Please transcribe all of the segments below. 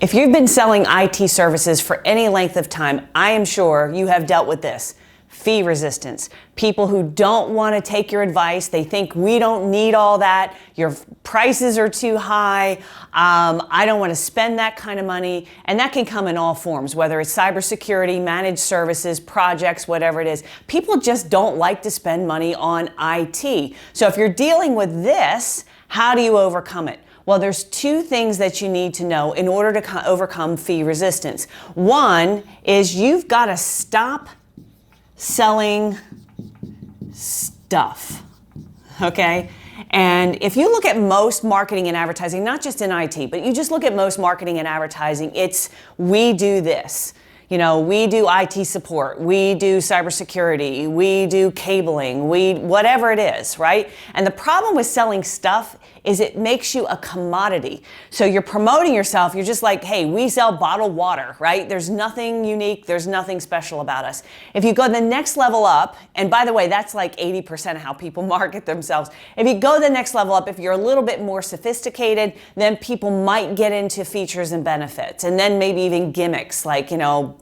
If you've been selling IT services for any length of time, I am sure you have dealt with this. Fee resistance. People who don't want to take your advice. They think we don't need all that. Your prices are too high. I don't want to spend that kind of money. And that can come in all forms, whether it's cybersecurity, managed services, projects, whatever it is. People just don't like to spend money on IT. So if you're dealing with this, how do you overcome it? Well, there's two things that you need to know in order to overcome fee resistance. One is you've got to stop selling stuff, okay? And if you look at most marketing and advertising, not just in IT, but you just look at most marketing and advertising, it's we do this. You know, we do IT support, we do cybersecurity, we do cabling, whatever it is, right? And the problem with selling stuff is it makes you a commodity. So you're promoting yourself, you're just like, hey, we sell bottled water, right? There's nothing unique, there's nothing special about us. If you go the next level up, and by the way, that's like 80% of how people market themselves. If you go the next level up, if you're a little bit more sophisticated, then people might get into features and benefits, and then maybe even gimmicks like, you know,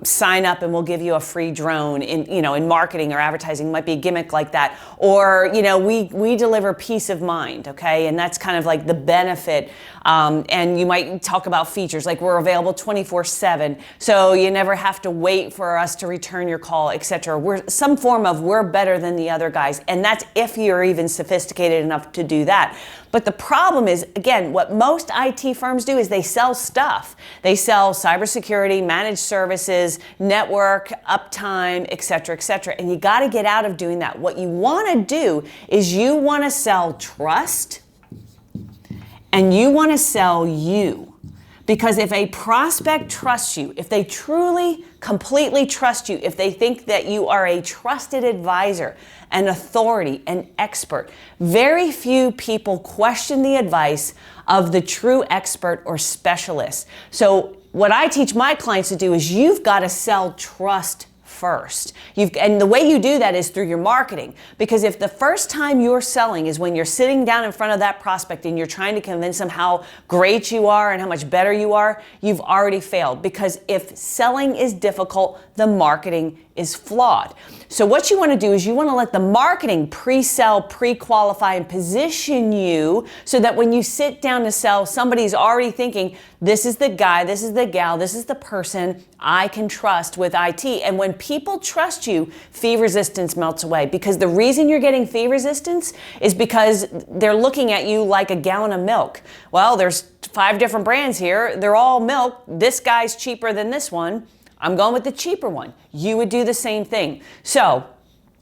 sign up and we'll give you a free drone in marketing or advertising might be a gimmick like that. Or, you know, we deliver peace of mind, okay? And that's kind of like the benefit. And you might talk about features like we're available 24/7. So you never have to wait for us to return your call, etc. We're some form of we're better than the other guys. And that's if you're even sophisticated enough to do that. But the problem is, again, what most IT firms do is they sell stuff. They sell cybersecurity, managed services, network, uptime, et cetera, and you got to get out of doing that. What you want to do is you want to sell trust and you want to sell you. Because if a prospect trusts you, if they truly, completely trust you, if they think that you are a trusted advisor, an authority, an expert, very few people question the advice of the true expert or specialist. So what I teach my clients to do is you've got to sell trust first. And the way you do that is through your marketing. Because if the first time you're selling is when you're sitting down in front of that prospect and you're trying to convince them how great you are and how much better you are, you've already failed. Because if selling is difficult, the marketing is flawed. So what you want to do is you want to let the marketing pre-sell, pre-qualify, and position you so that when you sit down to sell, somebody's already thinking, this is the guy, this is the gal, this is the person I can trust with IT. And when people trust you, fee resistance melts away. Because the reason you're getting fee resistance is because they're looking at you like a gallon of milk. Well, there's 5 different brands here. They're all milk. This guy's cheaper than this one. I'm going with the cheaper one. You would do the same thing. So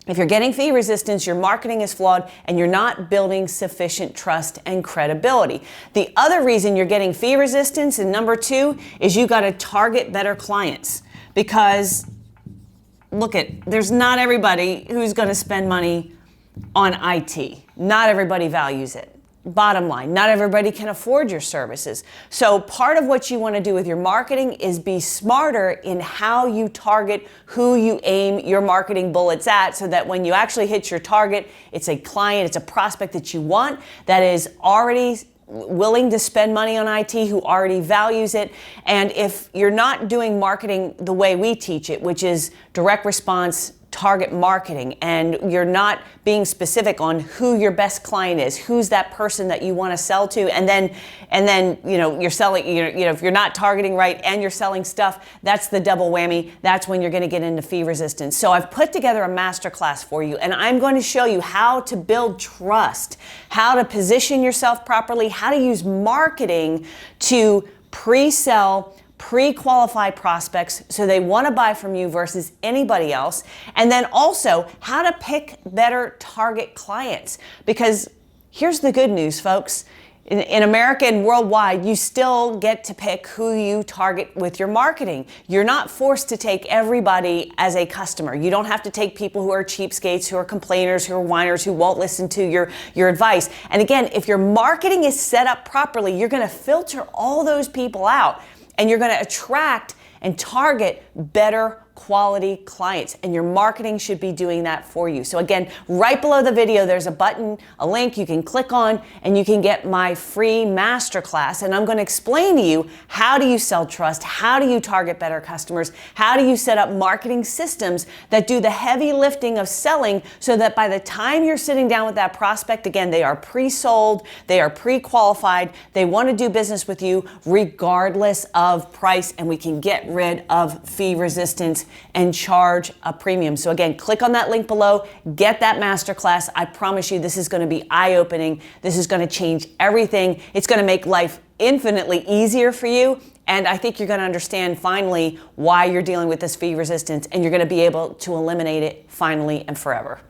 if you're getting fee resistance, your marketing is flawed and you're not building sufficient trust and credibility. The other reason you're getting fee resistance, and number 2, is you got to target better clients. Because look there's not everybody who's going to spend money on IT. Not everybody values it. Bottom line, not everybody can afford your services. So part of what you want to do with your marketing is be smarter in how you target, who you aim your marketing bullets at, so that when you actually hit your target, it's a client, it's a prospect that you want that is already willing to spend money on IT, who already values it. And if you're not doing marketing the way we teach it, which is direct response, target marketing, and you're not being specific on who your best client is, who's that person that you want to sell to, and then you're selling, if you're not targeting right and you're selling stuff, that's the double whammy. That's when you're going to get into fee resistance. So I've put together a masterclass for you, and I'm going to show you how to build trust, how to position yourself properly, how to use marketing to pre-sell, pre-qualify prospects so they want to buy from you versus anybody else. And then also how to pick better target clients. Because here's the good news, folks. In America and worldwide, you still get to pick who you target with your marketing. You're not forced to take everybody as a customer. You don't have to take people who are cheapskates, who are complainers, who are whiners, who won't listen to your advice. And again, if your marketing is set up properly, you're going to filter all those people out. And you're going to attract and target better quality clients, and your marketing should be doing that for you. So again, right below the video, there's a button, a link you can click on, and you can get my free masterclass. And I'm going to explain to you, how do you sell trust? How do you target better customers? How do you set up marketing systems that do the heavy lifting of selling, so that by the time you're sitting down with that prospect, again, they are pre-sold, they are pre-qualified, they want to do business with you regardless of price, and we can get rid of fee resistance and charge a premium. So again, click on that link below, get that masterclass. I promise you, this is going to be eye-opening. This is going to change everything. It's going to make life infinitely easier for you. And I think you're going to understand finally why you're dealing with this fee resistance, and you're going to be able to eliminate it finally and forever.